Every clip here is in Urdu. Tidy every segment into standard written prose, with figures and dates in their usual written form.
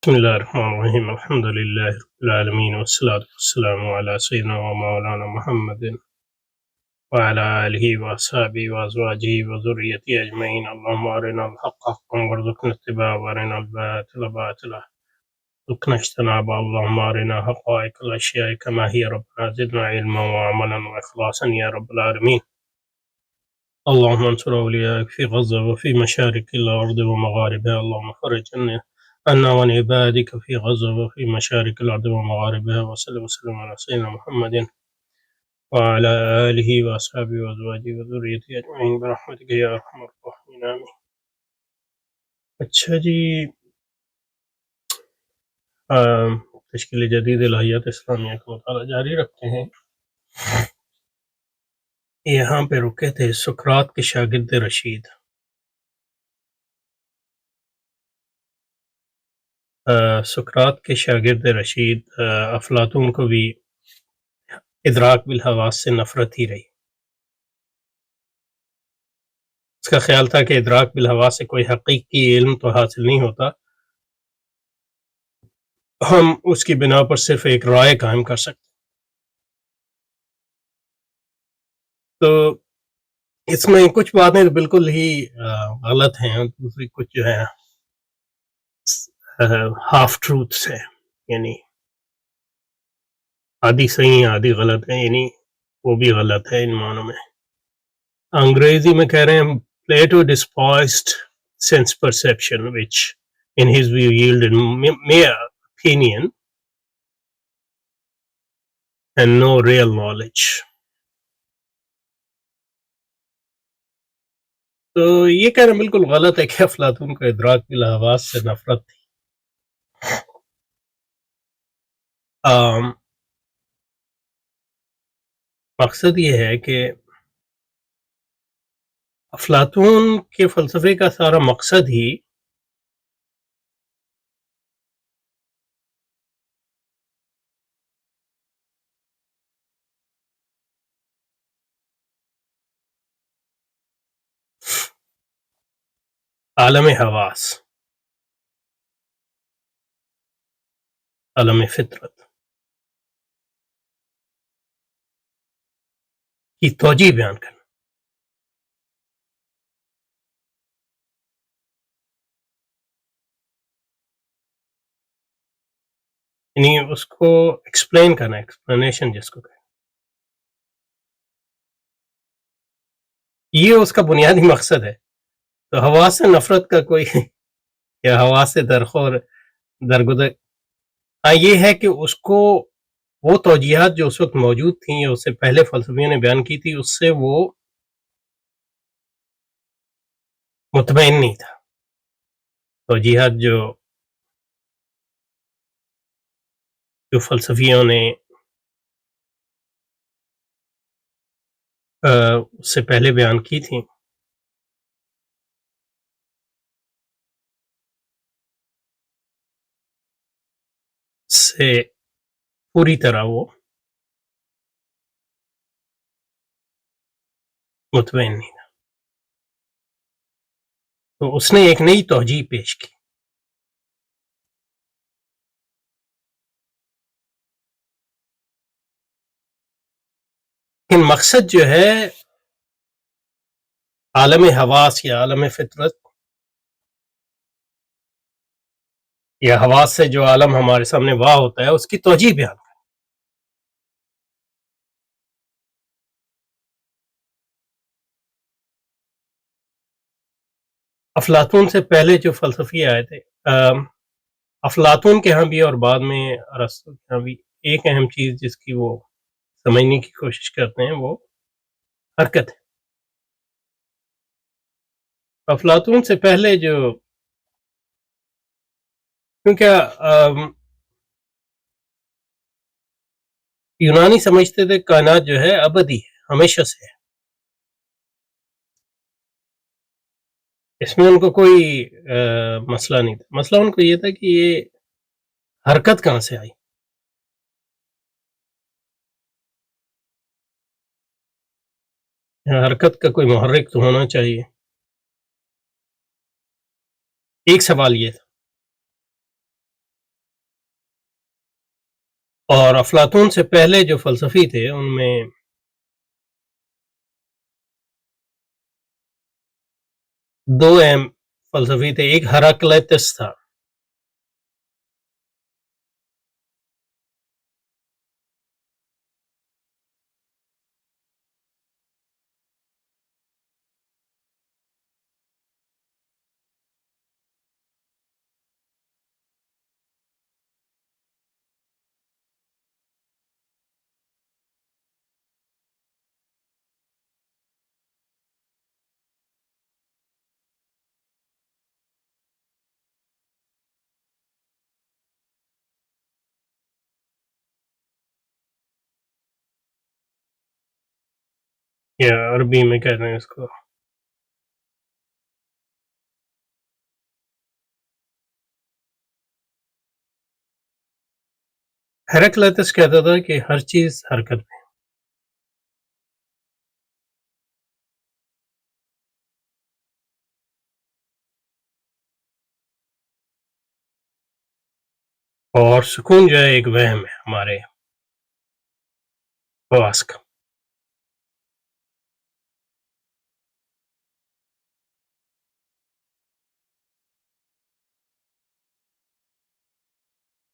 بسم الله الرحمن الرحيم الحمد لله رب العالمين والصلاة والسلام على سيدنا ومولانا محمد وعلى آله وأصحابه وأزواجه وذريته أجمعين. اللهم أرنا الحق حقا وارزقنا اتباعه وأرنا الباطل باطلا وارزقنا اجتنابه. اللهم أرنا حقائق الأشياء كما هي ربنا زدنا علما وعملا وإخلاصا يا رب العالمين. اللهم انصر أولياءك في غزة وفي مشارق الأرض ومغاربها. اللهم فرج عنا وعن عبادك في غزة وفي مشارق الأرض ومغاربها. وسلم وسلم على سيدنا محمد وعلى آله وأصحابه وأزواجه وذريته أجمعين برحمتك يا أرحم الراحمين آمين. اچھا جی، تشکیل جدید الہیات اسلامیہ کا مطالعہ جاری رکھتے ہیں. یہاں پہ رکے تھے سقراط کے شاگرد رشید. سقراط کے شاگرد رشید افلاطون کو بھی ادراک بالحواس سے نفرت ہی رہی. اس کا خیال تھا کہ ادراک بالحواس سے کوئی حقیقی علم تو حاصل نہیں ہوتا، ہم اس کی بنا پر صرف ایک رائے قائم کر سکتے. تو اس میں کچھ باتیں بالکل ہی غلط ہیں، دوسری کچھ جو ہے ہاف ٹروتھس ہے، یعنی آدھی صحیح آدھی غلط ہے، یعنی وہ بھی غلط ہے ان معنوں میں. انگریزی میں کہہ رہے ہیں Plato despised sense perception which in his view yielded mere opinion and no real knowledge. تو یہ کہنا بالکل غلط ہے کہ افلاطون کو ادراک بالحواس سے نفرت تھی. مقصد یہ ہے کہ افلاطون کے فلسفے کا سارا مقصد ہی عالم حواس، عالم فطرت کی توجیہ بیان کرنا. یعنی اس کو ایکسپلین کرنا، ایکسپلینیشن جس کو کہتے، یہ اس کا بنیادی مقصد ہے. تو حواس سے نفرت کا کوئی یا حواس سے درگزر، ہاں یہ ہے کہ اس کو وہ توجیہات جو اس وقت موجود تھیں یا اس سے پہلے فلسفیوں نے بیان کی تھی، اس سے وہ مطمئن نہیں تھا. توجیہات جو فلسفیوں نے اس سے پہلے بیان کی تھیں، سے پوری طرح وہ مطمئن نہیں تھا. تو اس نے ایک نئی توجیہ پیش کی. لیکن مقصد جو ہے عالم حواس یا عالم فطرت یا حواس سے جو عالم ہمارے سامنے واہ ہوتا ہے، اس کی توجیہ بیان کرنا. افلاطون سے پہلے جو فلسفی آئے تھے، افلاطون کے ہاں بھی اور بعد میں ارسطو کے ہاں بھی ایک اہم چیز جس کی وہ سمجھنے کی کوشش کرتے ہیں وہ حرکت ہے. افلاطون سے پہلے جو، کیونکہ یونانی سمجھتے تھے کائنات جو ہے ابدی ہے، ہمیشہ سے ہے. اس میں ان کو کوئی مسئلہ نہیں تھا. مسئلہ ان کو یہ تھا کہ یہ حرکت کہاں سے آئی. حرکت کا کوئی محرک تو ہونا چاہیے. ایک سوال یہ تھا. اور افلاطون سے پہلے جو فلسفی تھے ان میں دو اہم فلسفی تھے. ایک ہراکلیٹس تھا. یا عربی میں کہتے ہیں اس کو ہیراکلیٹس کہتا تھا کہ ہر چیز حرکت میں. اور سکون جو ہے ایک وہم ہے ہمارے حواس کا.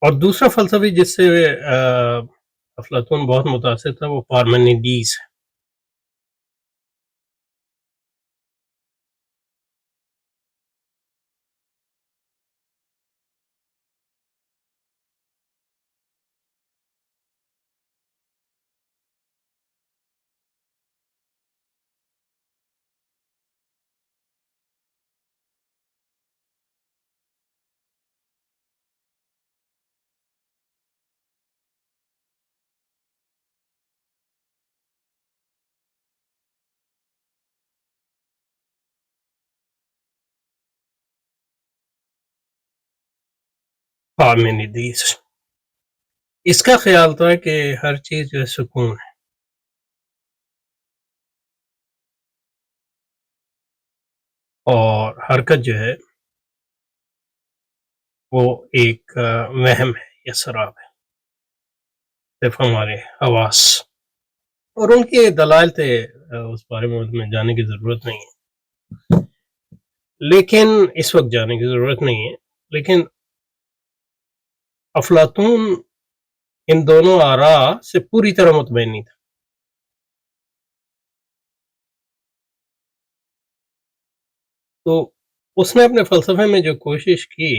اور دوسرا فلسفی جس سے افلاطون بہت متاثر تھا وہ پارمینیڈیز ہے. پارمینیڈیز اس کا خیال تھا کہ ہر چیز جو ہے سکون ہے. اور حرکت جو ہے وہ ایک وہم ہے یا سراب ہے صرف ہمارے حواس. اور ان کے دلائل تھے اس بارے میں جانے کی ضرورت نہیں ہے، لیکن اس وقت جانے کی ضرورت نہیں ہے. لیکن افلاطون ان دونوں آراء سے پوری طرح مطمئن نہیں تھا. تو اس نے اپنے فلسفے میں جو کوشش کی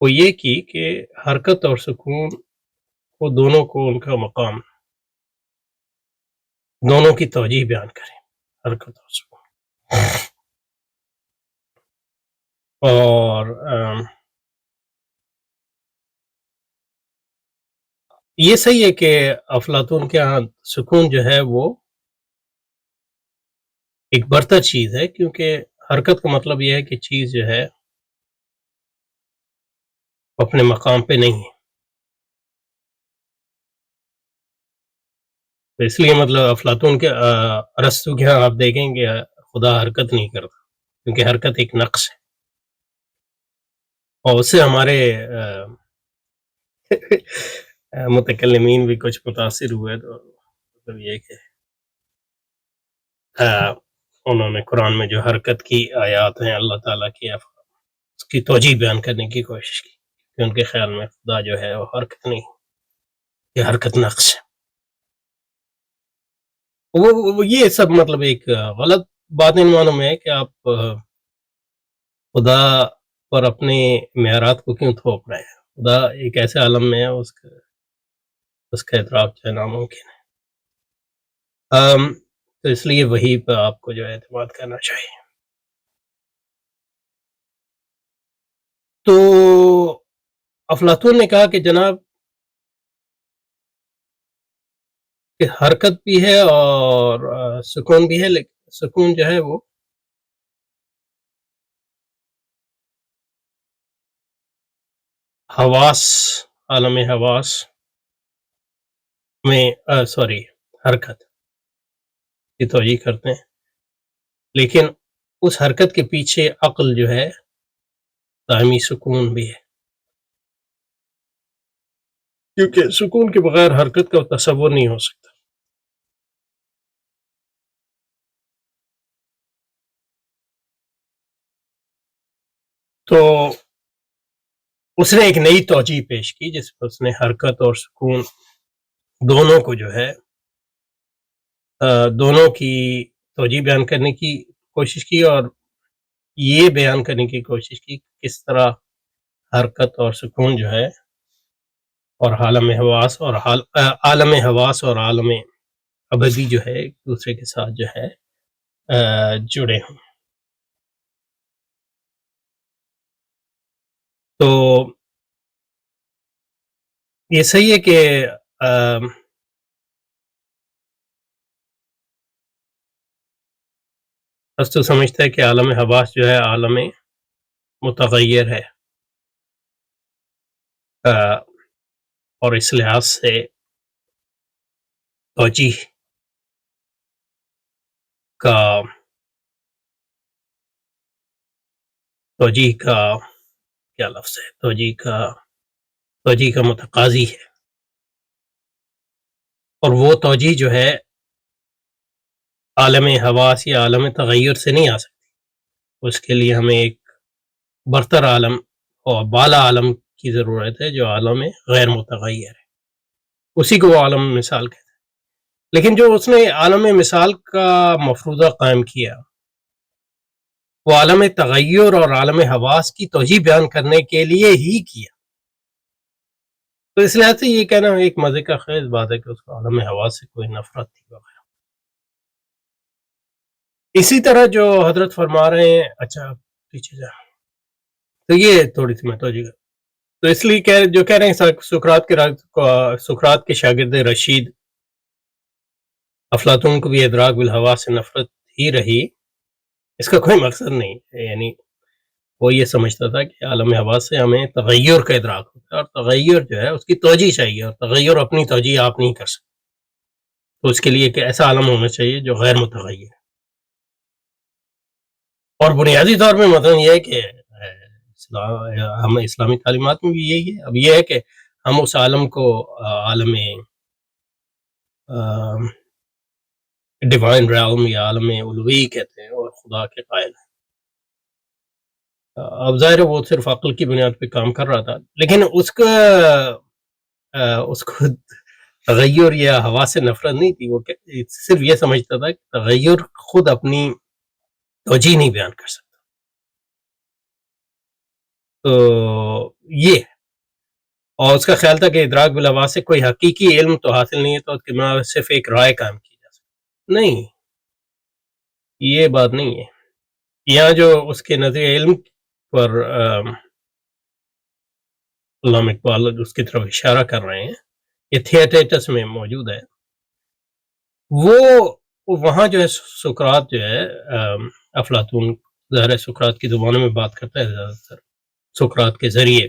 وہ یہ کی کہ حرکت اور سکون کو دونوں کو ان کا مقام، دونوں کی توجیہ بیان کریں، حرکت اور سکون. اور یہ صحیح ہے کہ افلاطون کے ہاں سکون جو ہے وہ ایک برتر چیز ہے، کیونکہ حرکت کا مطلب یہ ہے کہ چیز جو ہے اپنے مقام پہ نہیں ہے. تو اس لیے مطلب افلاطون کے ارسطو کے ہاں آپ دیکھیں کہ خدا حرکت نہیں کرتا، کیونکہ حرکت ایک نقص ہے. اور اس سے ہمارے متکلمین بھی کچھ متاثر ہوئے. تو مطلب یہ کہ انہوں نے قرآن میں جو حرکت کی آیات ہیں اللہ تعالیٰ کی، اس کی توجیہ بیان کرنے کی کوشش کی کہ ان کے خیال میں خدا جو ہے وہ حرکت نہیں، یہ حرکت نقص ہے. وہ یہ سب مطلب ایک غلط بات ان معنوں میں ہے کہ آپ خدا پر اپنے معیارات کو کیوں تھوپ رہے ہیں. خدا ایک ایسے عالم میں ہے اس کا اعتراف جو ہے ناممکن ہے. تو اس لیے وہی پہ آپ کو جو ہے اعتماد کرنا چاہیے. تو افلاطون نے کہا کہ جناب کہ حرکت بھی ہے اور سکون بھی ہے، لیکن سکون جو ہے وہ حواس، عالم حواس میں حرکت کی توجیہ کرتے ہیں، لیکن اس حرکت کے پیچھے عقل جو ہے دائمی سکون بھی ہے. کیونکہ سکون کے بغیر حرکت کا تصور نہیں ہو سکتا. تو اس نے ایک نئی توجہ پیش کی جس پر اس نے حرکت اور سکون دونوں کو جو ہے دونوں کی توجہ بیان کرنے کی کوشش کی، اور یہ بیان کرنے کی کوشش کی کس طرح حرکت اور سکون جو ہے اور عالم حواس اور عالم ابدی جو ہے ایک دوسرے کے ساتھ جو ہے جڑے ہوں. تو یہ صحیح ہے کہ تو سمجھتا ہے کہ عالم حواس جو ہے عالم متغیر ہے، اور اس لحاظ سے توجہ کا کیا لفظ ہے، توجہ کا متقاضی ہے، اور وہ توجہ جو ہے عالم حواس یا عالم تغیر سے نہیں آ سکتی. اس کے لیے ہمیں ایک برتر عالم اور بالا عالم کی ضرورت ہے جو عالم غیر متغیر ہے، اسی کو وہ عالم مثال کہتے ہیں. لیکن جو اس نے عالم مثال کا مفروضہ قائم کیا وہ عالم تغیر اور عالم حواس کی توجہ بیان کرنے کے لیے ہی کیا. تو اس لحاظ سے یہ کہنا ایک مزے کا خیز بات ہے کہ اس کو عالم حواس سے کوئی نفرت تھی وغیرہ. اسی طرح جو حضرت فرما رہے ہیں، اچھا پیچھے جا، تو یہ تھوڑی سی میں توجہ کر. تو اس لیے جو کہہ رہے ہیں سقراط کے شاگرد رشید افلاطون کو بھی ادراک بالحواس سے نفرت ہی رہی، اس کا کوئی مقصد نہیں ہے. یعنی وہ یہ سمجھتا تھا کہ عالم حواس سے ہمیں تغیر کا ادراک ہوتا ہے، اور تغیر جو ہے اس کی توجہ چاہیے، اور تغیر اپنی توجہ آپ نہیں کر سکتے. تو اس کے لیے ایک ایسا عالم ہونا چاہیے جو غیر متغیر ہے. اور بنیادی طور پہ مطلب یہ ہے کہ ہم اسلامی تعلیمات میں بھی یہی ہے. اب یہ ہے کہ ہم اس عالم کو عالم ڈیوائن ریالم یا عالم الوہی کہتے ہیں، اور خدا کے قائل ہیں. اب ظاہر ہے وہ صرف عقل کی بنیاد پہ کام کر رہا تھا، لیکن اس کو تغیر یا ہوا سے نفرت نہیں تھی. وہ صرف یہ سمجھتا تھا کہ تغیر خود اپنی توجہ نہیں بیان کر سکتا. تو یہ، اور اس کا خیال تھا کہ ادراک بالحواس سے کوئی حقیقی علم تو حاصل نہیں ہے، تو کہ میں صرف ایک رائے قائم کی جا سکتی. نہیں، یہ بات نہیں ہے. یہاں جو اس کے نظریہ علم پر علامہ اقبال اس کی طرف اشارہ کر رہے ہیں، یہ تھیٹیٹس میں موجود ہے. وہ وہاں جو ہے سقراط جو ہے افلاطون ظاہر سقراط کی زبانوں میں بات کرتا ہے زیادہ تر، سقراط کے ذریعے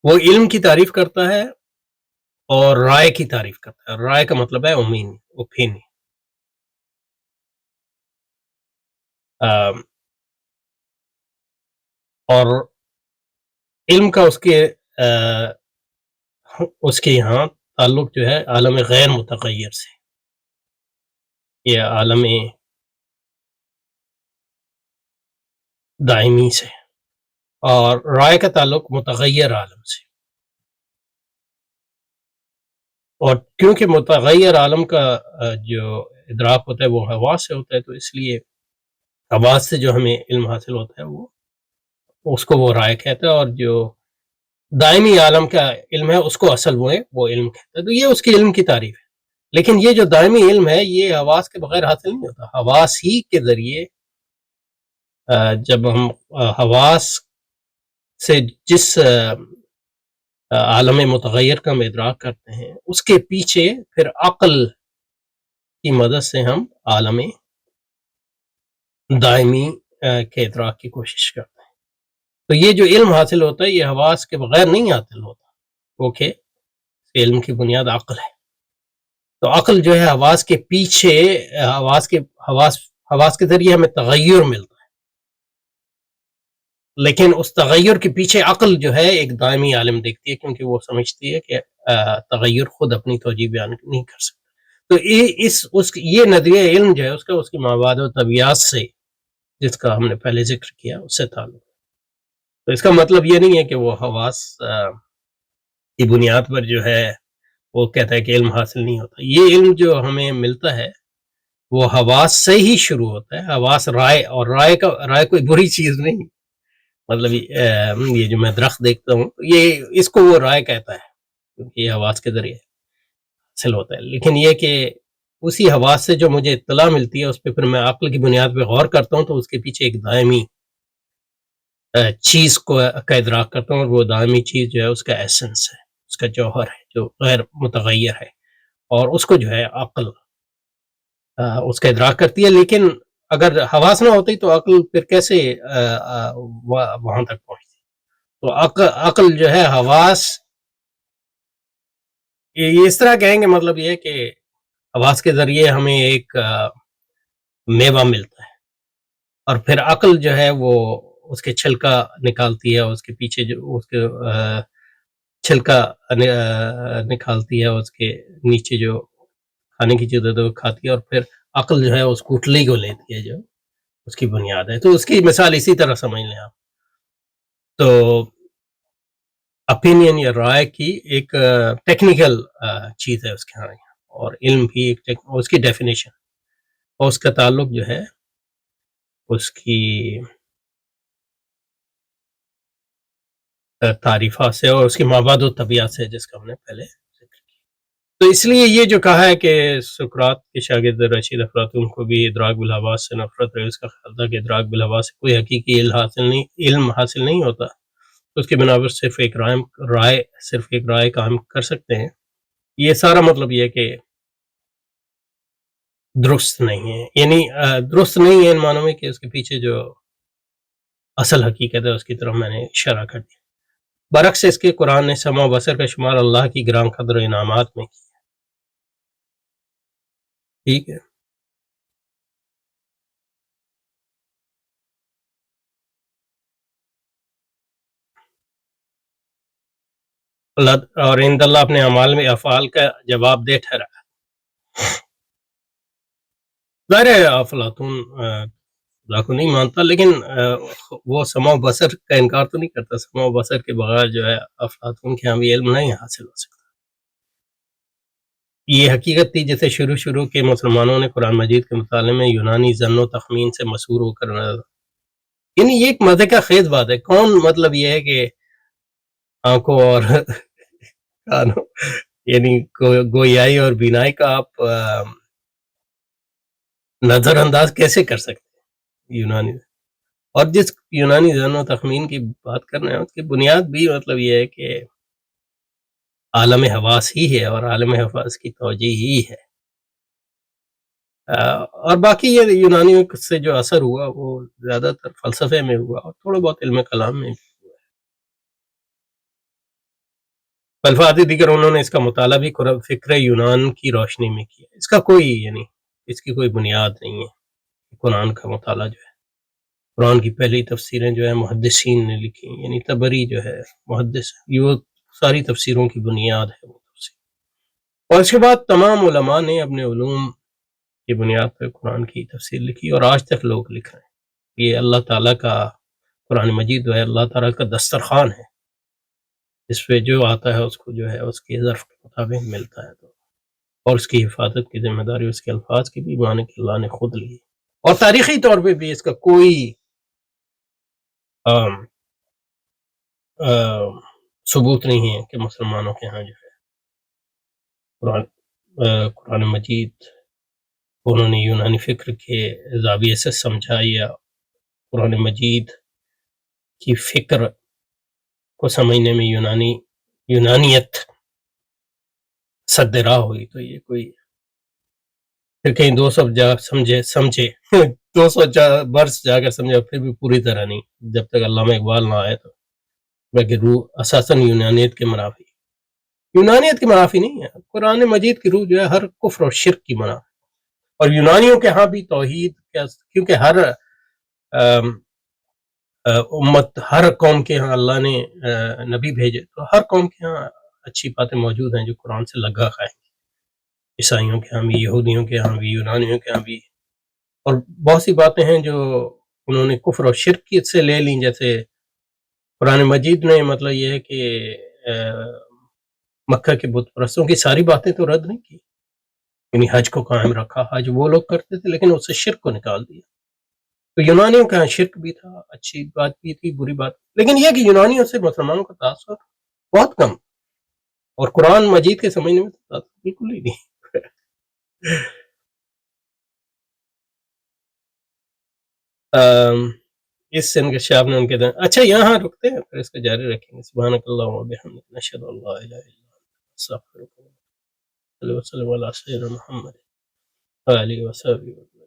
وہ علم کی تعریف کرتا ہے اور رائے کی تعریف کرتا ہے. رائے کا مطلب ہے اوپینین. اور علم کا اس کے یہاں تعلق جو ہے عالم غیر متغیر سے یا عالم دائمی سے، اور رائے کا تعلق متغیر عالم سے. اور کیونکہ متغیر عالم کا جو ادراک ہوتا ہے وہ حواس سے ہوتا ہے، تو اس لیے حواس سے جو ہمیں علم حاصل ہوتا ہے وہ اس کو وہ رائے کہتا ہے، اور جو دائمی عالم کا علم ہے اس کو اصل وہ علم کہتا ہے. تو یہ اس کی علم کی تعریف ہے. لیکن یہ جو دائمی علم ہے یہ حواس کے بغیر حاصل نہیں ہوتا. حواس ہی کے ذریعے جب ہم حواس سے جس عالم متغیر کا ہم ادراک کرتے ہیں، اس کے پیچھے پھر عقل کی مدد سے ہم عالم دائمی کے ادراک کی کوشش کرتے ہیں. تو یہ جو علم حاصل ہوتا ہے یہ حواس کے بغیر نہیں حاصل ہوتا، کیونکہ علم کی بنیاد عقل ہے. تو عقل جو ہے حواس کے پیچھے حواس کے ذریعے ہمیں تغیر ملتا ہے. لیکن اس تغیر کے پیچھے عقل جو ہے ایک دائمی عالم دیکھتی ہے، کیونکہ وہ سمجھتی ہے کہ تغیر خود اپنی توجیہ بیان نہیں کر سکتا. تو یہ نظریہ علم جو ہے اس کی مواد و طبیعت سے، جس کا ہم نے پہلے ذکر کیا، اس سے تعلق. تو اس کا مطلب یہ نہیں ہے کہ وہ حواس کی بنیاد پر جو ہے وہ کہتا ہے کہ علم حاصل نہیں ہوتا. یہ علم جو ہمیں ملتا ہے وہ حواس سے ہی شروع ہوتا ہے. حواس رائے، اور رائے کوئی بری چیز نہیں. مطلب یہ جو میں درخت دیکھتا ہوں، یہ اس کو وہ رائے کہتا ہے، کیونکہ یہ حواس کے ذریعے حاصل ہوتا ہے. لیکن یہ کہ اسی حواس سے جو مجھے اطلاع ملتی ہے اس پہ پھر میں عقل کی بنیاد پہ غور کرتا ہوں، تو اس کے پیچھے ایک دائمی چیز کا ادراک کرتا ہوں، اور وہ دائمی چیز جو ہے اس کا ایسنس ہے، اس کا جوہر ہے جو غیر متغیر ہے، اور اس کو جو ہے عقل اس کا ادراک کرتی ہے. لیکن اگر حواس نہ ہوتی تو عقل پھر کیسے وہاں تک پہنچتی؟ تو عقل جو ہے حواس، یہ اس طرح کہیں گے، مطلب یہ کہ حواس کے ذریعے ہمیں ایک میوہ ملتا ہے، اور پھر عقل جو ہے وہ اس کے چھلکا نکالتی ہے، اس کے پیچھے جو اس کے چھلکا نکالتی ہے، اس کے نیچے جو کھانے کی چیزیں تو کھاتی ہے، اور پھر عقل جو ہے اس کوٹلی کو لیتی ہے جو اس کی بنیاد ہے. تو اس کی مثال اسی طرح سمجھ لیں آپ. تو اپینین یا رائے کی ایک ٹیکنیکل چیز ہے اس کے ہاں، اور علم بھی ایک اس کی ڈیفینیشن، اور اس کا تعلق جو ہے اس کی تعریفات سے اور اس کی مواد و طبیعت سے، جس کا ہم نے پہلے ذکر کیا. تو اس لیے یہ جو کہا ہے کہ سقراط کے شاگرد رشید افلاطون کو بھی ادراک بالحواس سے نفرت رہی، اس کا خیال تھا کہ ادراک بالحواس سے کوئی حقیقی علم حاصل نہیں ہوتا. اس کے بنا پر صرف ایک رائے قائم کر سکتے ہیں. یہ سارا مطلب یہ کہ درست نہیں ہے، یعنی درست نہیں ہے ان معنوں میں کہ اس کے پیچھے جو اصل حقیقت ہے اس کی طرف میں نے اشارہ کر دیا. برعکس اس کے قرآن نے سمع و بصر کا شمار اللہ کی گران قدر و انعامات میں کیا. ٹھیک ہے. اور عند اللہ اپنے اعمال میں افعال کا جواب دہ ٹھہرا. ظاہر ہے افلاطون خدا کو نہیں مانتا، لیکن وہ سمع و بصر کا انکار تو نہیں کرتا. سمع و بصر کے بغیر جو ہے افلاطون کے ہاں بھی علم نہیں حاصل ہو سکتا. یہ حقیقت تھی جسے شروع کے مسلمانوں نے قرآن مجید کے مطالعے میں یونانی ظن و تخمین سے مسحور ہو کر، یعنی یہ ایک مزے کا خیز بات ہے. کون مطلب یہ ہے کہ آنکھوں اور کانوں، یعنی گویائی اور بینائی کا آپ نظر انداز کیسے کر سکتے ہیں یونانی؟ اور جس یونانی ظن و تخمین کی بات کر رہے ہیں اس کی بنیاد بھی مطلب یہ ہے کہ عالم حواس ہی ہے، اور عالم حواس کی توجیہ ہی ہے. اور باقی یہ یونانیوں سے جو اثر ہوا وہ زیادہ تر فلسفے میں ہوا، اور تھوڑا بہت علم کلام میں بھی ہوا. الفاظ دیگر انہوں نے اس کا مطالعہ بھی فکر یونان کی روشنی میں کیا. اس کا اس کی کوئی بنیاد نہیں ہے. قرآن کا مطالعہ جو ہے، قرآن کی پہلی تفسیریں جو ہے محدثین نے لکھی، یعنی طبری جو ہے محدث، یہ ساری تفسیروں کی بنیاد ہے وہ تفسیر. اور اس کے بعد تمام علماء نے اپنے علوم کی بنیاد پر قرآن کی تفسیر لکھی، اور آج تک لوگ لکھ رہے ہیں. یہ اللہ تعالیٰ کا قرآن مجید جو ہے اللہ تعالیٰ کا دسترخوان ہے، اس پہ جو آتا ہے اس کو جو ہے اس کے ظرف کے مطابق ملتا ہے. اور اس کی حفاظت کی ذمہ داری اس کے الفاظ کی بھی معنی کہ اللہ نے خود لی، اور تاریخی طور پہ بھی اس کا کوئی ثبوت نہیں ہے کہ مسلمانوں کے ہاں جو ہے قرآن مجید انہوں نے یونانی فکر کے زاویے سے سمجھا، یا قرآن مجید کی فکر کو سمجھنے میں یونانیت صد راہ ہوئی. تو یہ کوئی پھر کہیں 200 سمجھے 200 برس جا کر سمجھا، پھر بھی پوری طرح نہیں، جب تک علامہ اقبال نہ آئے. تو بلکہ روح اساساً یونانیت کے منافی نہیں ہے. قرآن مجید کی روح جو ہے ہر کفر اور شرک کی منافی. اور یونانیوں کے ہاں بھی توحید، کیونکہ ہر امت ہر قوم کے ہاں اللہ نے نبی بھیجے، تو ہر قوم کے ہاں اچھی باتیں موجود ہیں جو قرآن سے لگا کھائیں گے، عیسائیوں کے ہاں بھی، یہودیوں کے ہاں بھی، یونانیوں کے ہاں بھی، اور بہت سی باتیں ہیں جو انہوں نے کفر اور شرک سے لے لیں، جیسے قرآن مجید نے مطلب یہ ہے کہ مکہ کے بت پرستوں کی ساری باتیں تو رد نہیں کی، یعنی حج کو قائم رکھا، حج وہ لوگ کرتے تھے لیکن اس سے شرک کو نکال دیا. تو یونانیوں کا شرک بھی تھا، اچھی بات بھی تھی، بری بات، لیکن یہ کہ یونانیوں سے مسلمانوں کا تاثر بہت کم، اور قرآن مجید کے سمجھنے میں تو تاثر بالکل ہی نہیں. اس سے انکشاف نے ان کے دن. اچھا یہاں رکتے ہیں، پھر اس کو جاری رکھیں گے. سبحانک اللہم و بحمدک، نشہد ان لا الہ الا انت، نستغفرک. صلی اللہ علیہ وسلم علی سیدنا محمد وآلہ وصحبہ.